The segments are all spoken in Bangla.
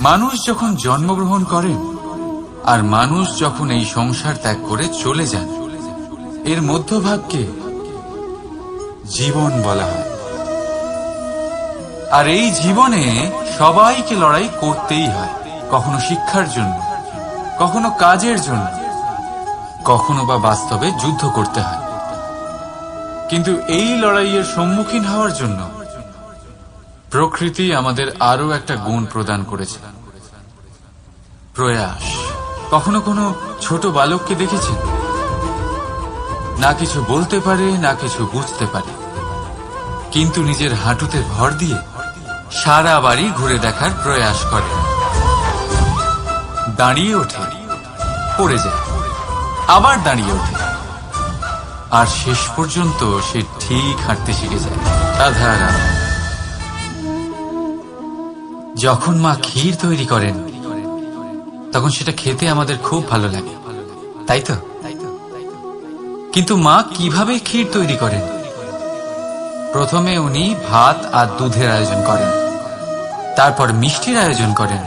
মানুষ যখন জন্মগ্রহণ করেন আর মানুষ যখন এই সংসার ত্যাগ করে চলে যান, এর মধ্যভাগকে জীবন বলা হয়। আর এই জীবনে সবাইকে লড়াই করতেই হয়, কখনো শিক্ষার জন্য, কখনো কাজের জন্য, কখনো বা বাস্তবে যুদ্ধ করতে হয়। কিন্তু এই লড়াইয়ের সম্মুখীন হওয়ার জন্য প্রকৃতি আমাদের আরো একটা গুণ প্রদান করেছে, প্রয়াস। কখনো কোনো ছোট বালককে দেখেছেন? না কিছু বলতে পারে, না কিছু বুঝতে পারে, কিন্তু নিজের হাঁটুতে ভর দিয়ে সারা বাড়ি ঘুরে দেখার প্রয়াস করে। দাঁড়িয়ে ওঠে, পড়ে যায়, আবার দাঁড়িয়ে ওঠে, আর শেষ পর্যন্ত সে ঠিক হাঁটতে শিখে যায়। রাধা রাধা। যখন মা ক্ষীর তৈরি করেন তখন সেটা খেতে আমাদের খুব ভালো লাগে, তাই তো? কিন্তু মা কিভাবে ক্ষীর তৈরি করেন? প্রথমে উনি ভাত আর দুধের আয়োজন করেন, তারপর মিষ্টির আয়োজন করেন,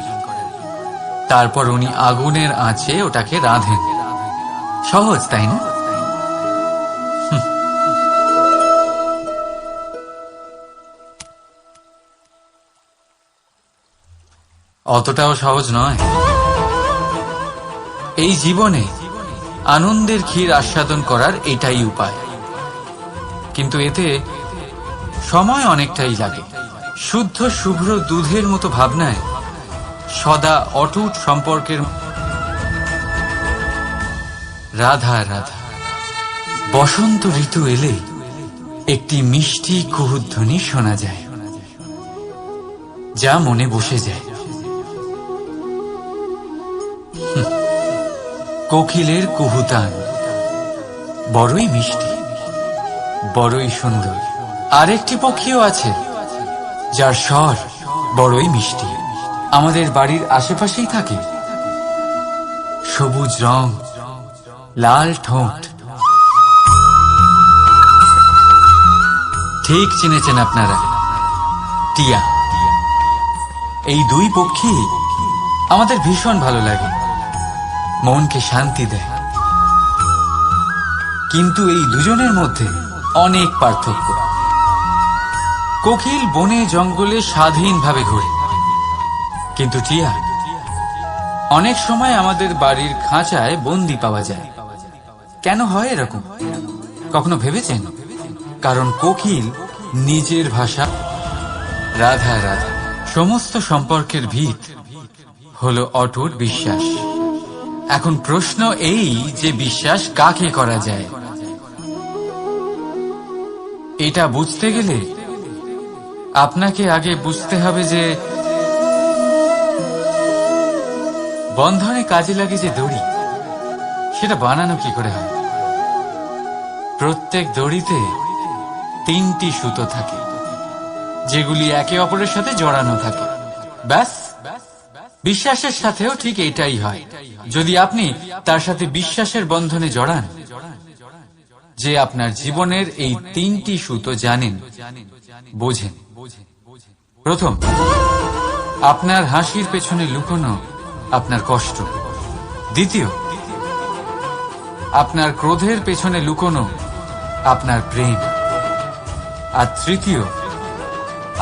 তারপর উনি আগুনের আঁচে ওটাকে রাঁধেন। সহজ, তাই না? অতটাও সহজ নয়। এই জীবনে আনন্দের ক্ষীর আস্বাদন করার এটাই উপায়, কিন্তু এতে সময় অনেকটাই লাগে। শুদ্ধ শুভ্র দুধের মতো ভাবনায় সদা অটুট সম্পর্কের রাধা রাধা। বসন্ত ঋতু এলে একটি মিষ্টি কুহুধ্বনি শোনা যায়, যা মনে বসে যায়। কোকিলের কুহুতান বড়ই মিষ্টি, বড়ই সুন্দর। আরেকটি পক্ষীও আছে যার স্বর বড়ই মিষ্টি, আমাদের বাড়ির আশেপাশেই থাকে। সবুজ রং, লাল ঠোঁট। ঠিক চিনেছেন আপনারা, টিয়া। এই দুই পক্ষী আমাদের ভীষণ ভালো লাগে, মনকে শান্তি দেয়। কিন্তু এই দুজনের মধ্যে অনেক পার্থক্য। কোকিল বনে জঙ্গলে স্বাধীনভাবে ঘুরে, কিন্তু টিয়া অনেক সময় আমাদের বাড়ির খাঁচায় বন্দি পাওয়া যায়। কেন হয় এরকম? কখনো ভেবেছেন? কারণ কোকিল নিজের ভাষা। রাধা রাধা। সমস্ত সম্পর্কের ভিত হলো অটুট বিশ্বাস। এখন প্রশ্ন এই যে বিশ্বাস কাকে করা যায়? এটা বুঝতে গেলে আপনাকে আগে বুঝতে হবে যে বন্ধনে কাজে লাগে যে দড়ি, সেটা বানানো কি করে হয়। প্রত্যেক দড়িতে 3টি সুতো থাকে, যেগুলি একে অপরের সাথে জড়ানো থাকে। ব্যাস, বিশ্বাসের সাথেও ঠিক এটাই হয়। যদি আপনি তার সাথে বিশ্বাসের বন্ধনে জড়ান যে আপনার জীবনের এই 3টি সুতো জানেন, বোঝেন। প্রথম, আপনার হাসির পেছনে লুকোনো আপনার কষ্ট। দ্বিতীয়, আপনার ক্রোধের পেছনে লুকোনো আপনার প্রেম। আর তৃতীয়,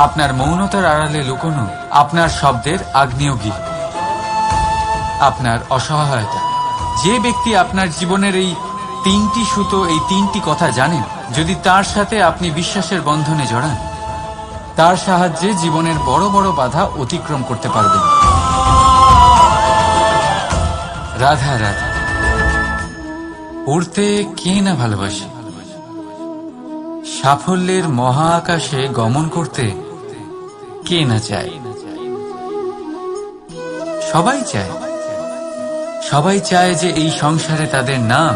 আপনার মৌনতার আড়ালে লুকোনো আপনার শব্দের আগ্নেয়গিরি, আপনার অসহায়তা। যে ব্যক্তি আপনার জীবনের এই 3টি সুতো, এই 3টি কথা জানেন, যদি তার সাথে আপনি বিশ্বাসের বন্ধনে জড়ান, তার সাহায্যে জীবনের বড় বড় বাধা অতিক্রম করতে পারবেন। রাধা রাধা। উড়তে কে না ভালোবাসে? সাফল্যের মহা আকাশে গমন করতে কে না চায়? সবাই চায়। সবাই চায় যে এই সংসারে তাদের নাম,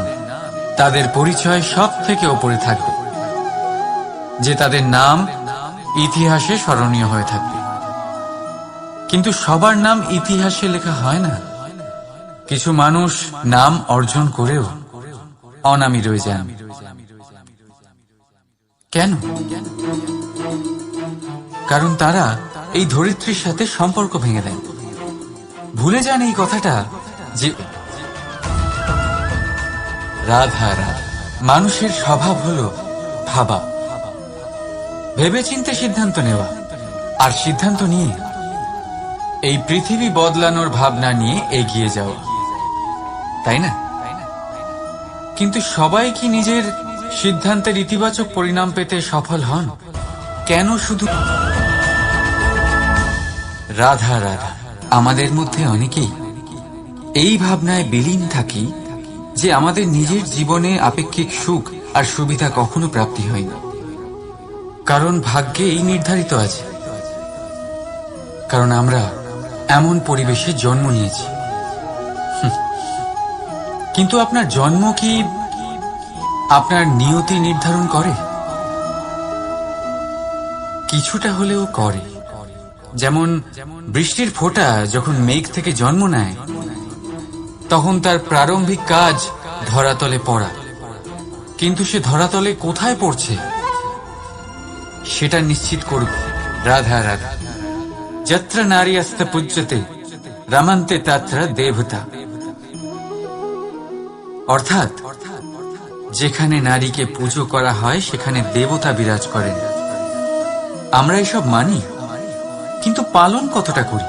তাদের পরিচয় সব থেকে ওপরে থাকবে, যে তাদের নাম ইতিহাসে স্মরণীয় হয়ে থাকবে। কিন্তু সবার নাম ইতিহাসে লেখা হয় না। কিছু মানুষ নাম অর্জন করেও অনামী রয়ে যান। কেন? কারণ তারা এই ধরিত্রীর সাথে সম্পর্ক ভেঙে দেন। ভুলে যান এই কথাটা যে রাধা রাধা। মানুষের স্বভাব হলো ভাবা, ভেবেচিন্তে সিদ্ধান্ত নেওয়া, আর সিদ্ধান্ত নিয়ে এই পৃথিবী বদলানোর ভাবনা নিয়ে এগিয়ে যাওয়া, তাই না? কিন্তু সবাই কি নিজের সিদ্ধান্তের ইতিবাচক পরিণাম পেতে সফল হন? কেন শুধু রাধা রাধা? আমাদের মধ্যে অনেকেই এই ভাবনায় বিলীন থাকি যে আমাদের নিজের জীবনে আপেক্ষিক সুখ আর সুবিধা কখনো প্রাপ্তি হয় না, কারণ ভাগ্যে এই নির্ধারিত আছে, কারণ আমরা এমন পরিবেশে জন্ম নিয়েছি। কিন্তু আপনার জন্ম কি আপনার নিয়তি নির্ধারণ করে? কিছুটা হলেও করে। যেমন বৃষ্টির ফোঁটা যখন মেঘ থেকে জন্ম নেয়, তখন তার প্রারম্ভিক কাজ ধরাতলে পড়া, কিন্তু সে ধরাতলে কোথায় পড়ছে সেটা নিশ্চিত করবে রাধা রাধা। যত্র নারীস্ত পূজ্যতে রমন্তে তত্র দেবতা। অর্থাৎ যেখানে নারীকে পুজো করা হয় সেখানে দেবতা বিরাজ করেন। আমরা এসব মানি, কিন্তু পালন কতটা করি?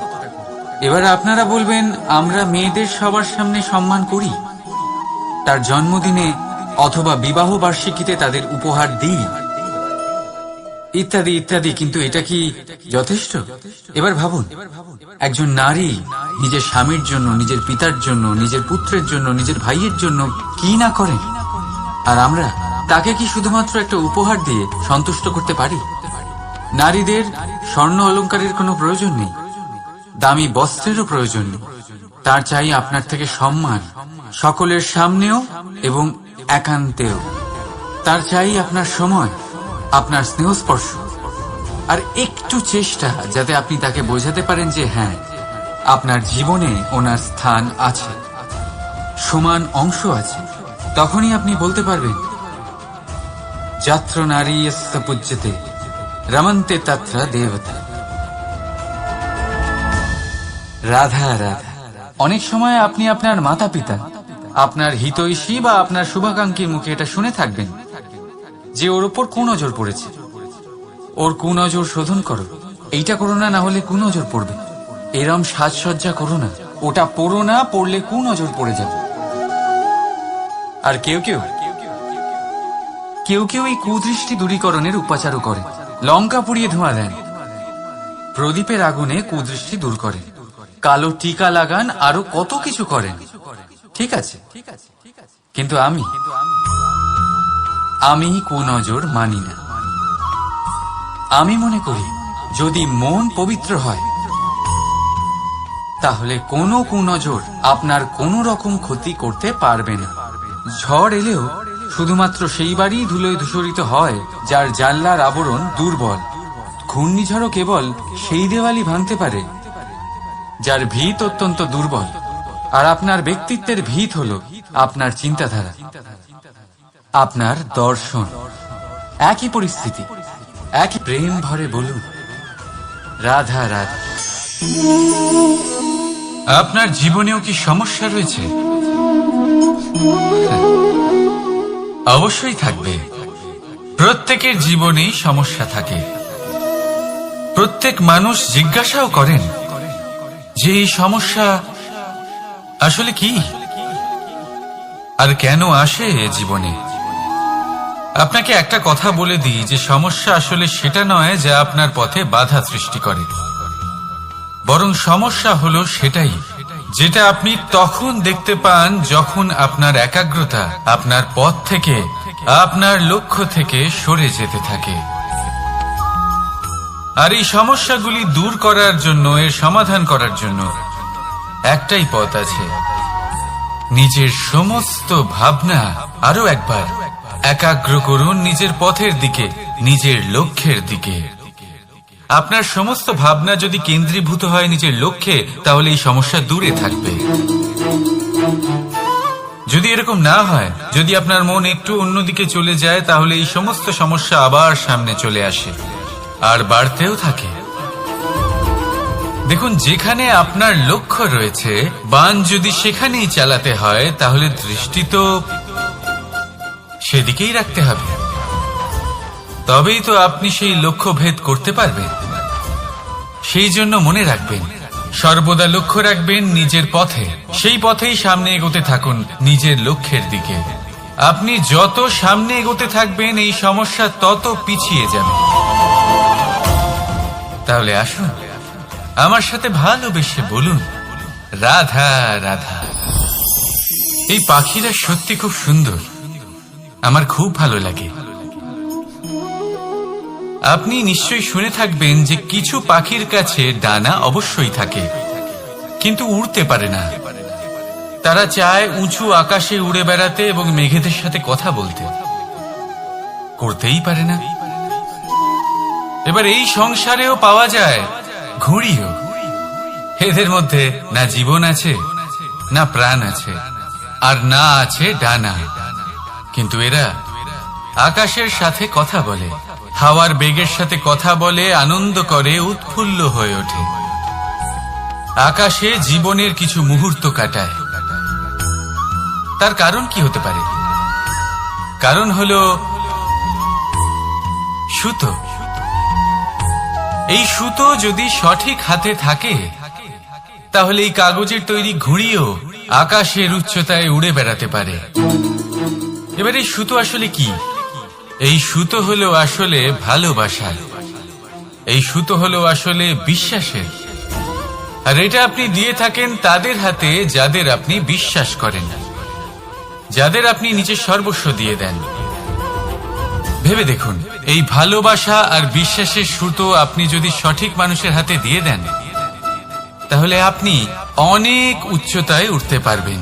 এবার আপনারা বলবেন, আমরা মেয়েদের সবার সামনে সম্মান করি, তার জন্মদিনে অথবা বিবাহ বার্ষিকীতে তাদের উপহার দিই, ইত্যাদি ইত্যাদি, কিন্তু এটা কি যথেষ্ট? এবার ভাবুন, একজন নারী নিজের স্বামীর জন্য, নিজের পিতার জন্য, নিজের পুত্রের জন্য, নিজের ভাইয়ের জন্য কি না করেন, আর আমরা তাকে কি শুধুমাত্র একটা উপহার দিয়ে সন্তুষ্ট করতে পারি? নারীদের স্বর্ণ অলংকারের কোনো প্রয়োজন নেই, দামি বস্ত্রেরও প্রয়োজন নেই, তার চাই আপনার থেকে সম্মান, সকলের সামনেও এবং একান্তেও। তার চাই আপনার সময়, আপনার স্নেহস্পর্শ, আর একটু চেষ্টা যাতে আপনি তাকে বোঝাতে পারেন যে হ্যাঁ, আপনার জীবনে ওনার স্থান আছে, সমান অংশ আছে। তখনই আপনি বলতে পারবেন, যত্র নারীস্ত পূজ্যতে রমন্তে তত্র দেবতা। রাধা রাধা। অনেক সময় আপনি আপনার মাতা পিতা, আপনার হিতৈষী বা আপনার শুভাকাঙ্ক্ষীর মুখে এটা শুনে থাকবেন যে ওর ওপর কুনজর পড়েছে, ওর কুনজর শোধন করো, এইটা করো না, না হলে কুনজর পড়বে, এরম সাজসজ্জা করো না, ওটা পড়ো না, পড়লে কুনজর পড়ে যাবে। আর কেউ কেউ এই কুদৃষ্টি দূরীকরণের উপাচারও করে। লঙ্কা পুড়িয়ে ধোঁয়া দেন, প্রদীপের আগুনে কুদৃষ্টি দূর করেন, কালো টিকা লাগান, আরো কত কিছু করেন। ঠিক আছে, কিন্তু আমি কুনজর মানি না। আমি মনে করি যদি মন পবিত্র হয় তাহলে কোনো কুনজর আপনার কোনো রকম ক্ষতি করতে পারবে না। ঝড় এলেও শুধুমাত্র সেই বাড়ি ধুলোয় ধূসরিত হয় যার জানলার আবরণ দুর্বল। ঘূর্ণিঝড়ও কেবল সেই দেওয়ালই ভাঙতে পারে যার ভিত অত্যন্ত দুর্বল। আর আপনার ব্যক্তিত্বের ভিত হল আপনার চিন্তাধারা, আপনার দর্শন। একই পরিস্থিতি, একই প্রেম ভরে বলুন রাধা রাধা। আপনার জীবনেও কি সমস্যা রয়েছে? অবশ্যই থাকবে। প্রত্যেকের জীবনেই সমস্যা থাকে। প্রত্যেক মানুষ জিজ্ঞাসাও করেন যে এই সমস্যা আসলে কি আর কেন আসে জীবনে। আপনাকে একটা কথা বলে দিই যে সমস্যা আসলে সেটা নয় যা আপনার পথে বাধা সৃষ্টি করে, বরং সমস্যা হলো সেটাই যেটা আপনি তখন দেখতে পান যখন আপনার একাগ্রতা আপনার পথ থেকে, আপনার লক্ষ্য থেকে সরে যেতে থাকে। আর এই সমস্যাগুলি দূর করার জন্য, এর সমাধান করার জন্য একটাই পথ আছে, নিজের সমস্ত ভাবনা আরো একবার একাগ্র করুন নিজের পথের দিকে, নিজের লক্ষ্যের দিকে। আপনার সমস্ত ভাবনা যদি কেন্দ্রীভূত হয় নিজের লক্ষ্যে, তাহলে এই সমস্যা দূরে থাকবে। যদি এরকম না হয়, যদি আপনার মন একটু অন্যদিকে চলে যায়, তাহলে এই সমস্ত সমস্যা আবার সামনে চলে আসে আর বাড়তেও থাকে। দেখুন, যেখানে আপনার লক্ষ্য রয়েছে, বান যদি সেখানেই চালাতে হয়, তাহলে দৃষ্টি তো সেদিকেই রাখতে হবে। তবেই তো আপনি সেই লক্ষ্য ভেদ করতে পারবেন। সেই জন্য মনে রাখবেন, সর্বদা লক্ষ্য রাখবেন নিজের পথে, সেই পথেই সামনে এগোতে থাকুন নিজের লক্ষ্যের দিকে। আপনি যত সামনে এগোতে থাকবেন, এই সমস্যা তত পিছিয়ে যাবে। তাহলে আসুন, আমার সাথে ভালোবেসে বলুন, রাধা রাধা। এই পাখিরা সত্যি খুব সুন্দর, আমার খুব ভালো লাগে। আপনি নিশ্চয়ই শুনে থাকবেন যে কিছু পাখির কাছে ডানা অবশ্যই থাকে, কিন্তু উড়তে পারে না। তারা চায় উঁচু আকাশে উড়ে বেড়াতে এবং মেঘেদের সাথে কথা বলতে, করতেই পারে না। এবার এই সংসারেও পাওয়া যায় ঘুড়িও। এদের মধ্যে না জীবন আছে, না প্রাণ আছে, আর না আছে ডানা, কিন্তু এরা আকাশের সাথে কথা বলে, হাওয়ার বেগের সাথে কথা বলে, আনন্দ করে, উৎফুল্ল হয়ে ওঠে। আকাশে জীবনের কিছু মুহূর্ত কাটায়। তার কারণ কি হতে পারে? কারণ হলো সুতো। এই সুতো যদি সঠিক হাতে থাকে, তাহলে এই কাগজের তৈরি ঘুড়িও আকাশের উচ্চতায় উড়ে বেড়াতে পারে। এবার এই সুতো আসলে কি? এই সুতো হলো আসলে ভালোবাসা। এই সুতো হলো আসলে বিশ্বাসের। আর এটা আপনি দিয়ে থাকেন তাদের হাতে যাদের আপনি বিশ্বাস করেন, যাদের আপনি নিজের সর্বস্ব দিয়ে দেন। ভেবে দেখুন, এই ভালোবাসা আর বিশ্বাসের সুতো আপনি যদি সঠিক মানুষের হাতে দিয়ে দেন, তাহলে আপনি অনেক উচ্চতায় উঠতে পারবেন,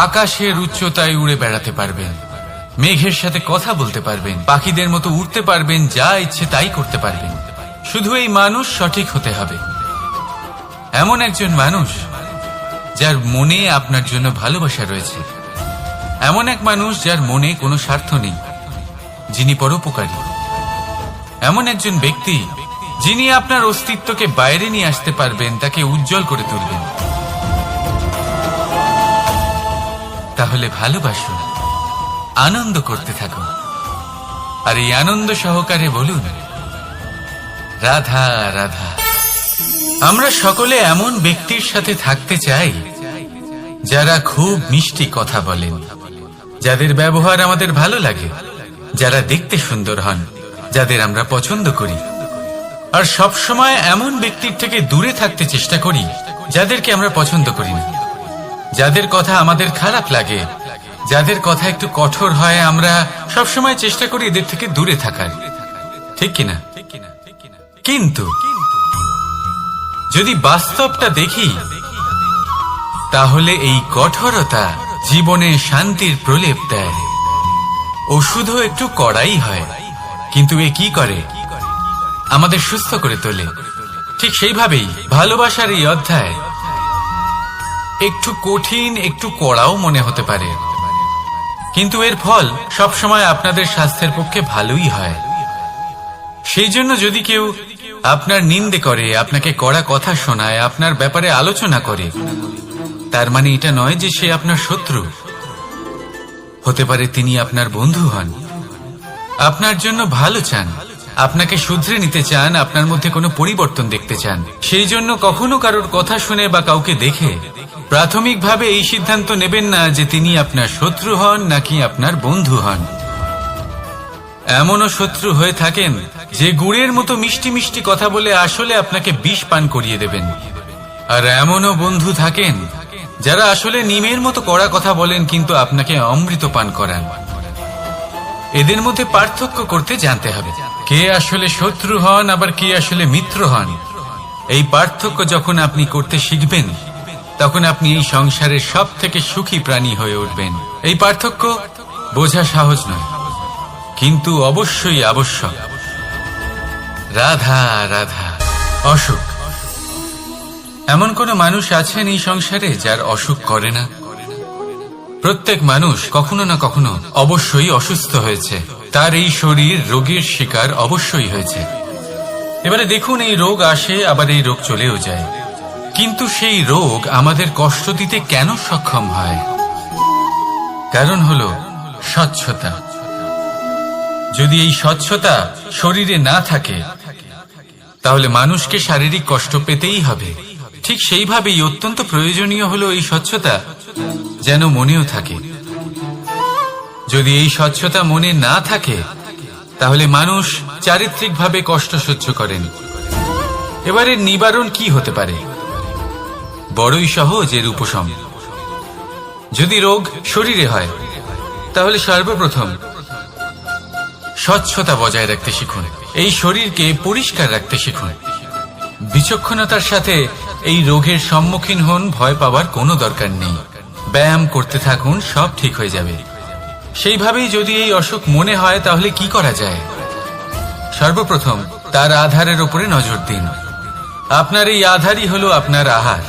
আকাশের উচ্চতায় উড়ে বেড়াতে পারবেন, মেঘের সাথে কথা বলতে পারবেন, পাখিদের মতো উড়তে পারবেন, যা ইচ্ছে তাই করতে পারবেন। শুধু এই মানুষ সঠিক হতে হবে, এমন একজন মানুষ যার মনে আপনার জন্য ভালোবাসা রয়েছে, এমন এক মানুষ যার মনে কোনো স্বার্থ নেই, যিনি পরোপকারী, এমন একজন ব্যক্তি যিনি আপনার অস্তিত্বকে বাইরে নিয়ে আসতে পারবেন, তাকে উজ্জ্বল করে তুলবেন। তাহলে ভালোবাসুন, আনন্দ করতে থাকুন, আর এই আনন্দ সহকারে বলুন, রাধা রাধা। আমরা সকলে এমন ব্যক্তির সাথে থাকতে চাই যারা খুব মিষ্টি কথা বলেন, যাদের ব্যবহার আমাদের ভালো লাগে, যারা দেখতে সুন্দর হন, যাদের আমরা পছন্দ করি। আর সব সময় এমন ব্যক্তির থেকে দূরে থাকতে চেষ্টা করি যাদেরকে আমরা পছন্দ করি না, যাদের কথা আমাদের খারাপ লাগে, যাদের কথা একটু কঠোর হয়। আমরা সবসময় চেষ্টা করি এদের থেকে দূরে থাকার, ঠিক কিনা? কিন্তু যদি বাস্তবটা দেখি, তাহলে এই কঠোরতা জীবনে শান্তির প্রলেপ দেয়। ওষুধও একটু কড়াই হয়, কিন্তু এ কি করে? আমাদের সুস্থ করে তোলে। ঠিক সেইভাবেই ভালোবাসার এই অধ্যায় একটু কঠিন, একটু কড়াও মনে হতে পারে, কিন্তু এর ফল সবসময় আপনাদের স্বাস্থ্যের পক্ষে ভালোই হয়। সেই জন্য যদি কেউ আপনার নিন্দে করে, আপনাকে কড়া কথা শোনায়, আপনার ব্যাপারে আলোচনা করে, তার মানে এটা নয় যে সে আপনার শত্রু। হতে পারে তিনি আপনার বন্ধু হন, আপনার জন্য ভালো চান, আপনাকে শুধরে নিতে চান, আপনার মধ্যে কোনো পরিবর্তন দেখতে চান। সেই জন্য কখনো কারোর কথা শুনে বা কাউকে দেখে প্রাথমিকভাবে এই সিদ্ধান্ত নেবেন না যে তিনি আপনার শত্রু হন নাকি আপনার বন্ধু হন। এমনও শত্রু হয়ে থাকেন যে গুড়ের মতো মিষ্টি মিষ্টি কথা বলে আসলে আপনাকে বিষ পান করিয়ে দেবেন। আর এমনও বন্ধু থাকেন যারা আসলে নিমের মতো কড়া কথা বলেন, কিন্তু আপনাকে অমৃত পান করান। এদের মধ্যে পার্থক্য করতে জানতে হবে, কে আসলে শত্রু হন আবার কে আসলে মিত্র হন। এই পার্থক্য যখন আপনি করতে শিখবেন, তখন আপনি এই সংসারের সব থেকে সুখী প্রাণী হয়ে উঠবেন। এই পার্থক্য বোঝা সহজ নয়, কিন্তু অবশ্যই আবশ্যক। রাধা রাধা। অসুখ। এমন কোন মানুষ আছেন এই সংসারে যার অসুখ করে না? প্রত্যেক মানুষ কখনো না কখনো অবশ্যই অসুস্থ হয়েছে, তার এই শরীর রোগের শিকার অবশ্যই হয়েছে। এবারে দেখুন, এই রোগ আসে, আবার এই রোগ চলেও যায়, কিন্তু সেই রোগ আমাদের কষ্ট দিতে কেন সক্ষম হয়? কারণ হলো স্বচ্ছতা। যদি এই স্বচ্ছতা শরীরে না থাকে, তাহলে মানুষকে শারীরিক কষ্ট পেতেই হবে। ঠিক সেইভাবেই অত্যন্ত প্রয়োজনীয় হলো এই স্বচ্ছতা যেন মনেও থাকে। যদি এই স্বচ্ছতা মনে না থাকে, তাহলে মানুষ চারিত্রিকভাবে কষ্ট সহ্য করেন। এবারে নিবারণ কি হতে পারে? বড়ই সহজ এর উপশম। যদি রোগ শরীরে হয়, তাহলে সর্বপ্রথম স্বচ্ছতা বজায় রাখতে শিখুন। এই শরীরকে পরিষ্কার রাখতে শিখুন। বিচক্ষণতার সাথে এই রোগের সম্মুখীন হন। ভয় পাওয়ার কোনো দরকার নেই। ব্যায়াম করতে থাকুন, সব ঠিক হয়ে যাবে। সেইভাবেই যদি এই অসুখ মনে হয়, তাহলে কি করা যায়? সর্বপ্রথম তার আধারের উপরে নজর দিন। আপনার এই আধারই হলো আপনার আহার।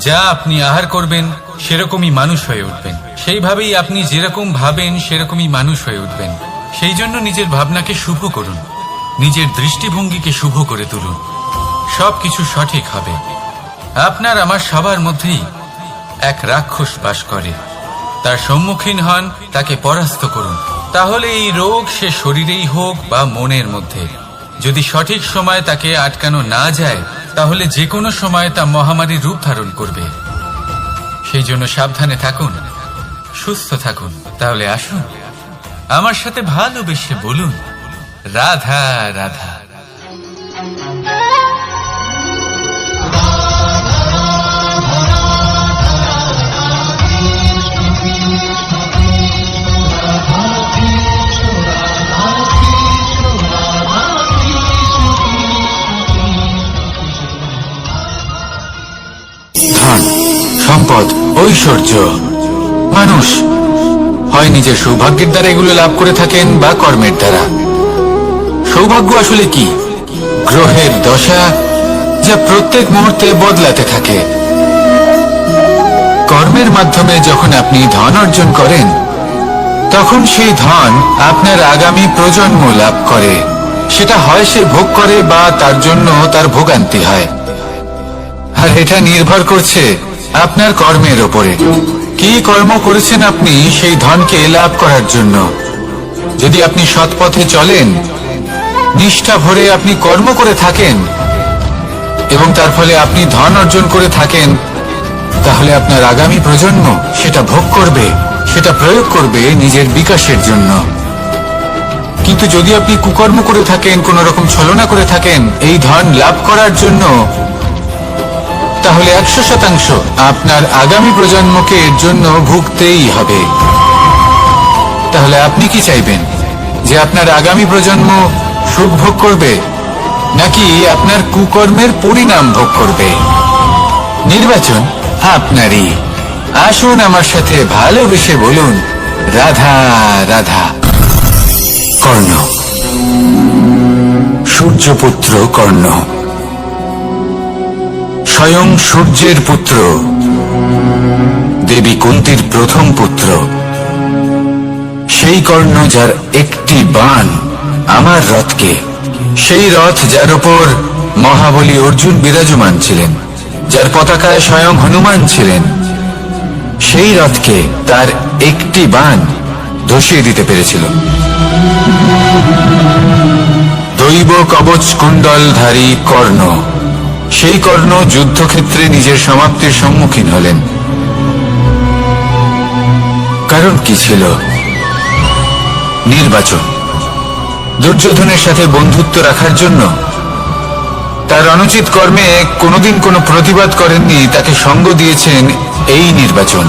যা আপনি আহার করবেন, সেরকমই মানুষ হয়ে উঠবেন। সেইভাবেই আপনি যেরকম ভাবেন, সেরকমই মানুষ হয়ে উঠবেন। সেই জন্য নিজের ভাবনাকে শুভ করুন, নিজের দৃষ্টিভঙ্গিকে শুভ করে তুলুন। সবকিছু সঠিক হবে। আপনার আমার সবার মধ্যেই এক রাক্ষস বাস করে। তার সম্মুখীন হন, তাকে পরাস্ত করুন। তাহলে এই রোগ সে শরীরেই হোক বা মনের মধ্যে, যদি সঠিক সময় তাকে আটকানো না যায়, তাহলে যে কোনো সময় তা মহামারীর রূপ ধারণ করবে। সেই জন্য সাবধানে থাকুন, সুস্থ থাকুন। তাহলে আসুন, আমার সাথে ভালোবেসে বলুন, রাধা রাধা। ধন, সম্পদ, ঐশ্বর্য, মানুষ হয় নিজের সৌভাগ্যের দ্বারা এগুলো লাভ করে থাকেন বা কর্মের দ্বারা। সৌভাগ্য আসলে কি? গ্রহের দশা, যা প্রত্যেক মুহূর্তে বদলাতে থাকে। কর্মের মাধ্যমে যখন আপনি ধন অর্জন করেন, তখন সেই ধন আপনার আগামী প্রজন্ম লাভ করে। সেটা হয় সে ভোগ করে বা তার জন্য তার ভোগান্তি হয়। আর এটা নির্ভর করছে আপনার কর্মের ওপরে। কি কর্ম করেছেন আপনি সেই ধনকে লাভ করার জন্য? যদি আপনি সৎ পথে চলেন, নিষ্ঠা ভরে আপনি কর্ম করে থাকেন এবং তার ফলে আপনি ধন অর্জন করে থাকেন, তাহলে আপনার আগামী প্রজন্ম সেটা ভোগ করবে, সেটা প্রয়োগ করবে নিজের বিকাশের জন্য। কিন্তু যদি আপনি কুকর্ম করে থাকেন, কোন রকম ছলনা করে থাকেন এই ধন লাভ করার জন্য, তাহলে 100% আপনার আগামী প্রজন্মকে এর জন্য ভুগতেই হবে। তাহলে আপনি কি চাইবেন? যে আপনার আগামী প্রজন্ম সুখ ভোগ করবে, নাকি আপনার কুকর্মের পরিণাম ভোগ করবে? নির্বাচন আপনারই। আসুন আমার সাথে ভালোবেসে বলুন, রাধা রাধা। কর্ণ, সূর্যপুত্র কর্ণ, স্বয়ং সূর্যের পুত্র, দেবী কুন্তীর প্রথম পুত্র। সেই কর্ণ যার একটি বাণ আমার রথকে, সেই রথ যার উপর মহাবলী অর্জুন বিরাজমান ছিলেন, যার পতাকায় স্বয়ং হনুমান ছিলেন, সেই রথকে তার একটি বাণ ধসিয়ে দিতে পেরেছিল। দৈব কবচ কুণ্ডলধারী কর্ণ, সেই কর্ণ যুদ্ধক্ষেত্রে নিজের সমাপ্তির সম্মুখীন হলেন। কারণ কি ছিল? নির্বাচন। দুর্যোধনের সাথে বন্ধুত্ব রাখার জন্য, তার অনুচিত কর্মে কোনোদিন কোনো প্রতিবাদ করেননি, তাকে সঙ্গ দিয়েছেন এই নির্বাচন।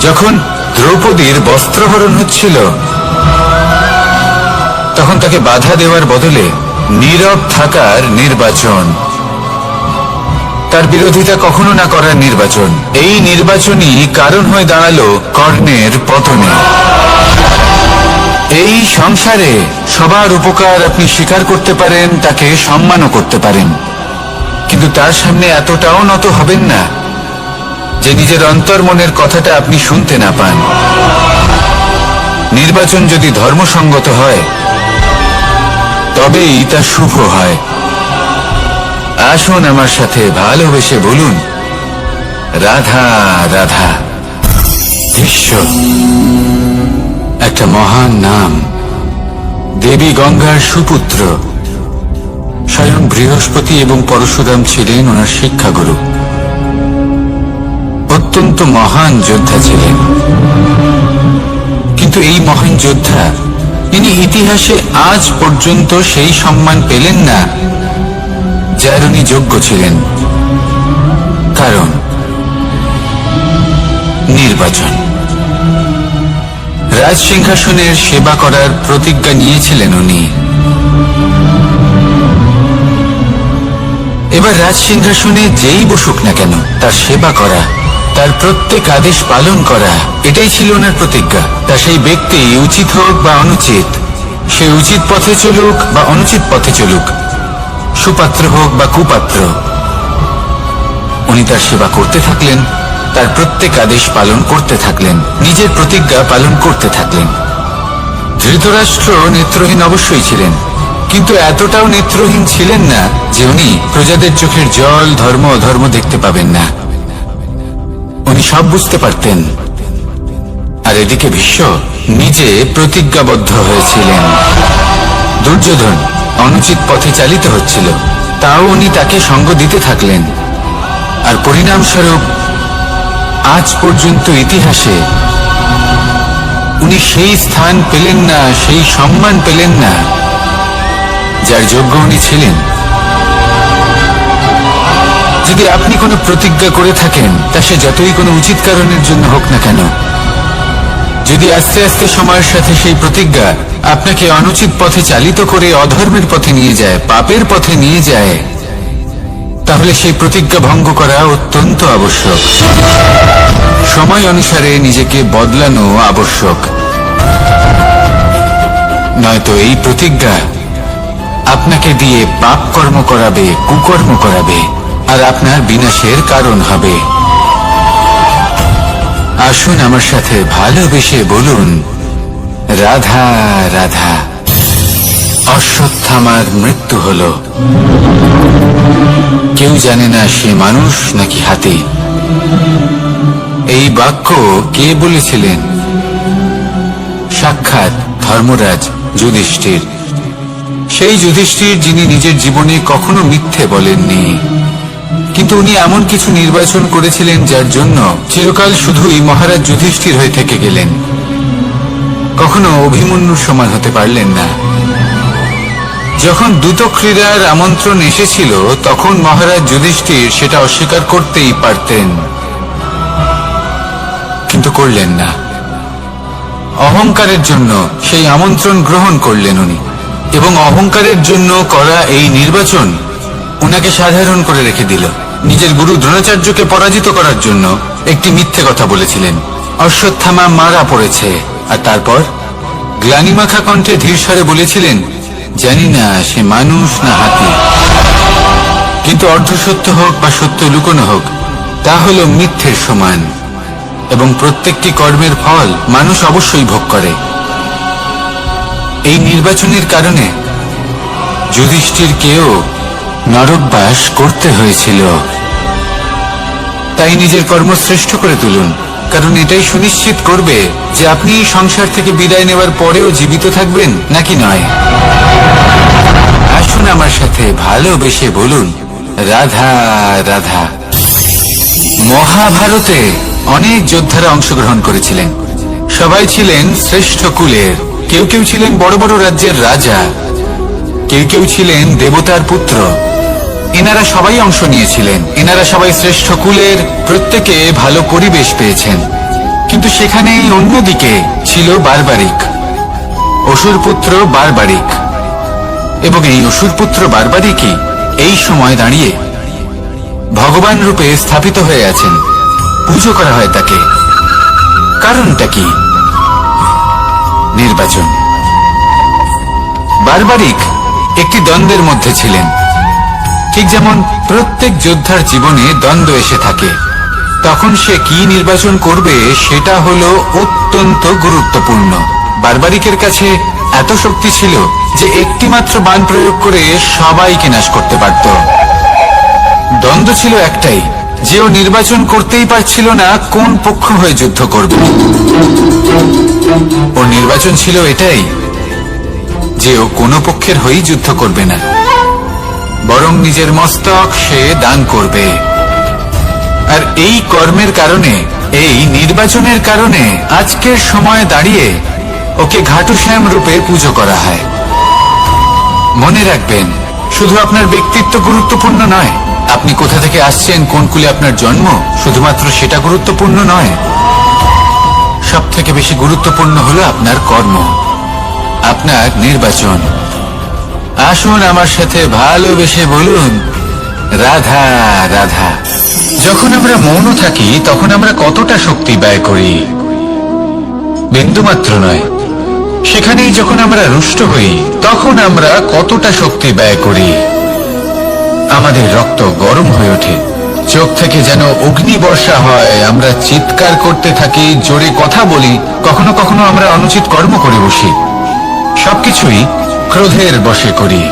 যখন দ্রৌপদীর বস্ত্রহরণ হচ্ছিল, তখন তাকে বাধা দেওয়ার বদলে নীরব থাকার নির্বাচন, তার বিরোধিতা কখনো না করার নির্বাচন। এই নির্বাচনই কারণ হয়ে দাঁড়ালো কর্ণের পতনে। এই সংসারে সবার উপকার আপনি স্বীকার করতে পারেন, তাকে সম্মানও করতে পারেন, কিন্তু তার সামনে এতটাও নত হবেন না যে নিজের অন্তর্মনের কথাটা আপনি শুনতে না পান। নির্বাচন যদি ধর্মসঙ্গত হয়, তবেই তা শুভ হয়। আসুন আমার সাথে ভালোবেসে বলুন, রাধা রাধা। ভীষ্ম একটা মহান নাম, দেবী গঙ্গার সুপুত্র। স্বয়ং বৃহস্পতি এবং পরশুরাম ছিলেন ওনার শিক্ষাগুরু। অত্যন্ত মহান যোদ্ধা ছিলেন, কিন্তু এই মহান যোদ্ধা ইনি ইতিহাসে আজ পর্যন্ত সেই সম্মান পেলেন না যার উনি যোগ্য ছিলেন। কারণ নির্বাচন। রাজ সিংহাসনের সেবা করার প্রতিজ্ঞা নিয়েছিলেন উনি। এবার রাজ সিংহাসনে যেই বসুক না কেন তার সেবা করা, তার প্রত্যেক আদেশ পালন করা, এটাই ছিল ওনার প্রতিজ্ঞা। তা সেই ব্যক্তি উচিত হোক বা অনুচিত, সে উচিত পথে চলুক বা অনুচিত পথে চলুক, সুপাত্র হোক বা কুপাত্র, উনি তার সেবা করতে থাকলেন, তার প্রত্যেক আদেশ পালন করতে থাকলেন, নিজের প্রতিজ্ঞা পালন করতে থাকলেন। ধৃতরাষ্ট্র নেত্রহীন অবশ্যই ছিলেন, কিন্তু এতটাও নেত্রহীন ছিলেন না যে উনি প্রজাদের চোখের জল, ধর্ম অধর্ম দেখতে পাবেন না। উনি সব বুঝতে পারতেন। আর এদিকে ভীষ্ম নিজে প্রতিজ্ঞাবদ্ধ হয়েছিলেন। দুর্যোধন অনুচিত পথে চালিত হচ্ছিল, তাও উনি তাকে সঙ্গ দিতে থাকলেন। আর পরিণামস্বরূপ আজ পর্যন্ত ইতিহাসে উনি সেই স্থান পেলেন না, সেই সম্মান পেলেন না যার যোগ্য উনি ছিলেন। যদি আপনি কোনো প্রতিজ্ঞা করে থাকেন, তা সে যতই কোনো উচিত কারণের জন্য হোক না কেন, যদি আস্তে আস্তে সময়ের সাথে সেই প্রতিজ্ঞা আপনাকে অনুচিত পথে চালিত করে অধর্মের পথে নিয়ে যায়, পাপের পথে নিয়ে যায়, তাহলে সেই প্রতিজ্ঞা ভঙ্গ করা অত্যন্ত আবশ্যক। সময় অনুসারে নিজেকে বদলানো আবশ্যক। নয়তো এই প্রতিজ্ঞা আপনাকে দিয়ে পাপ কর্ম করাবে, কুকর্ম করাবে, আর আপনার বিনাশের কারণ হবে। আসুন আমার সাথে ভালোবেসে বলুন, রাধা রাধা। অশ্বত্থামার মৃত্যু হল। কেউ জানে না সে মানুষ নাকি হাতি। এই বাক্য কে বলেছিলেন? সাক্ষাৎ ধর্মরাজ যুধিষ্ঠির। সেই যুধিষ্ঠির যিনি নিজের জীবনে কখনো মিথ্যে বলেননি, কিন্তু উনি এমন কিছু নির্বাচন করেছিলেন যার জন্য চিরকাল শুধুই মহারাজ যুধিষ্ঠির হয়ে থেকে গেলেন। কখনো অভিমন্যুর সমান হতে পারলেন না। যখন দ্যুত ক্রীড়ার আমন্ত্রণ এসেছিল, তখন মহারাজ যুধিষ্ঠির সেটা অস্বীকার করতেই পারতেন, কিন্তু করলেন না। অহংকারের জন্য সেই আমন্ত্রণ গ্রহণ করলেন উনি, এবং অহংকারের জন্য করা এই নির্বাচন উনাকে সাধারণ করে রেখে দিল। নিজের গুরু দ্রোণাচার্যকে পরাজিত করার জন্য একটি মিথ্যে কথা বলেছিলেন। অশ্বত্থামা মারা পড়েছে, আর তারপর গ্লানিমাখা কণ্ঠে ধীরস্বরে বলেছিলেন, জানি না সে মানুষ না হাতি। কিন্তু অর্ধসত্য হোক বা সত্য লুকোনো হোক, তা হল মিথ্যের সমান, এবং প্রত্যেকটি কর্মের ফল মানুষ অবশ্যই ভোগ করে। এই নির্বাচনের কারণে যুধিষ্ঠিরকেও নরকবাস করতে হয়েছিল। তাই নিজের কর্ম শ্রেষ্ঠ করে তুলুন, কারণ এটাই সুনিশ্চিত করবে যে আপনি সংসার থেকে বিদায় নেওয়ার পরেও জীবিত থাকবেন নাকি নয়। আসুন আমার সাথে ভালোবেসে বলুন, রাধা রাধা। মহাভারতে অনেক যোদ্ধারা অংশগ্রহণ করেছিলেন। সবাই ছিলেন শ্রেষ্ঠ কুলের। কেউ কেউ ছিলেন বড় বড় রাজ্যের রাজা, কেউ কেউ ছিলেন দেবতার পুত্র। এনারা সবাই অংশ নিয়েছিলেন। এনারা সবাই শ্রেষ্ঠ কুলের, প্রত্যেকে ভালো পরিবেশ পেয়েছেন। কিন্তু সেখানে অন্যদিকে ছিল বারবারিক, অসুরপুত্র বারবারিক। এবং এই অসুরপুত্র বারবারিকই এই সময় দাঁড়িয়ে ভগবান রূপে স্থাপিত হয়ে আছেন। পুজো করা হয় তাকে। কারণটা কি? নির্বাচন। বারবারিক একটি দ্বন্দ্বের মধ্যে ছিলেন। ঠিক যেমন প্রত্যেক যোদ্ধার জীবনে দ্বন্দ্ব এসে থাকে, তখন সে কি নির্বাচন করবে সেটা হলো অত্যন্ত গুরুত্বপূর্ণ। বারবারিকের কাছে এত শক্তি ছিল যে একটি মাত্র বাণ প্রয়োগ করে সবাইকে নাশ করতে পারত। দ্বন্দ্ব ছিল একটাই, যে ও নির্বাচন করতেই পারছিল না কোন পক্ষ হয়ে যুদ্ধ করবে। ওর নির্বাচন ছিল এটাই যে ও কোনো পক্ষের হয়েই যুদ্ধ করবে না, বরং নিজের মস্তক সে দান করবে। আর এই কর্মের কারণে, এই নির্বাচনের কারণে আজকের সময়ে দাঁড়িয়ে ওকে ঘাটুশ্যাম রূপে পুজো করা হয়। মনে রাখবেন, শুধু আপনার ব্যক্তিত্ব গুরুত্বপূর্ণ নয়, আপনি কোথা থেকে আসছেন, কোন কুলে আপনার জন্ম, শুধুমাত্র সেটা গুরুত্বপূর্ণ নয়। সব থেকে বেশি গুরুত্বপূর্ণ হলো আপনার কর্ম, আপনার নির্বাচন। আসুন আমার সাথে ভালোবেসে বলুন, রাধা রাধা। যখন আমরা মৌন থাকি তখন আমরা কতটা শক্তি ব্যয় করি, বিন্দুমাত্র নয়। সেখানেই যখন আমরা রুষ্ট হই তখন আমরা কতটা শক্তি ব্যয় করি। আমাদের রক্ত গরম হয়ে ওঠে, চোখ থেকে যেন অগ্নি বর্ষা হয়, আমরা চিৎকার করতে থাকি, জোরে কথা বলি, কখনো কখনো আমরা অনুচিত কর্ম করে বসি। সবকিছুই ক্রোধের বশে করি।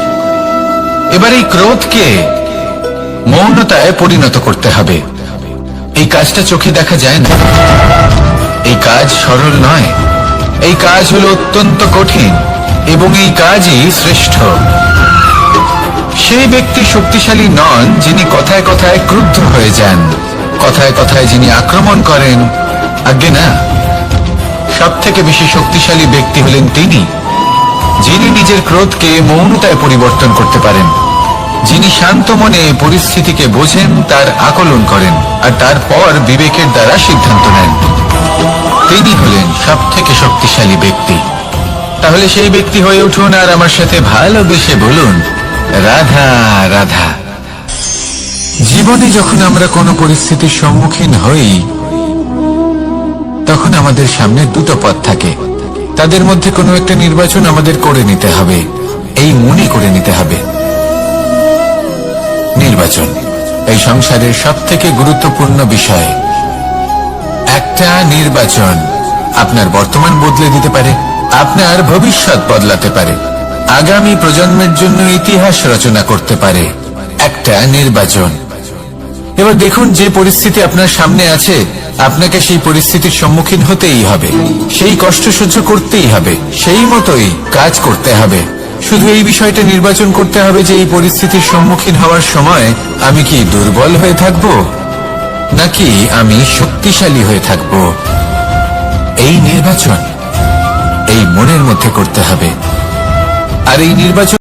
এবার এই ক্রোধকে মৌনতায় পরিণত করতে হবে। এই কাজটা চোখে দেখা যায় না, এই কাজ সরল নয়, এই কাজ হলো অত্যন্ত কঠিন এবং এই কাজই শ্রেষ্ঠ। সেই ব্যক্তি শক্তিশালী নন যিনি কথায় কথায় ক্রুদ্ধ হয়ে যান, কথায় কথায় যিনি আক্রমণ করেন। আজ্ঞে না, সব থেকে বেশি শক্তিশালী ব্যক্তি হলেন তিনি যিনি নিজের ক্রোধকে মৌনতায় পরিবর্তন করতে পারেন, যিনি শান্ত মনে পরিস্থিতিকে বোঝেন, তার আকলন করেন আর তারপর বিবেকের দ্বারা সিদ্ধান্ত নেন। তিনি হলেন সব থেকে শক্তিশালী ব্যক্তি। তাহলে সেই ব্যক্তি হয়ে উঠুন আর আমার সাথে ভালোবেসে বলুন, রাধা রাধা। জীবনে যখন আমরা কোনো পরিস্থিতির সম্মুখীন হই তখন আমাদের সামনে দুটো পথ থাকে, তাদের মধ্যে কোনো একটা নির্বাচন আমাদের করে নিতে হবে, এই মনে করে নিতে হবে। নির্বাচন এই সংসারের সব থেকে গুরুত্বপূর্ণ বিষয়। একটা নির্বাচন আপনার বর্তমান বদলে দিতে পারে, আপনার ভবিষ্যৎ বদলাতে পারে, আগামী প্রজন্মের জন্য ইতিহাস রচনা করতে পারে। একটা নির্বাচন। এবার দেখুন, যে পরিস্থিতি আপনার সামনে আছে, আপনাকে সেই পরিস্থিতির সম্মুখীন হতেই হবে, সেই কষ্ট সহ্য করতেই হবে, সেই মতোই কাজ করতে হবে। শুধু এই বিষয়টা নির্বাচন করতে হবে যে এই পরিস্থিতির সম্মুখীন হওয়ার সময় আমি কি দুর্বল হয়ে থাকব নাকি আমি শক্তিশালী হয়ে থাকব। এই নির্বাচন এই মনের মধ্যে করতে হবে। আর এই নির্বাচন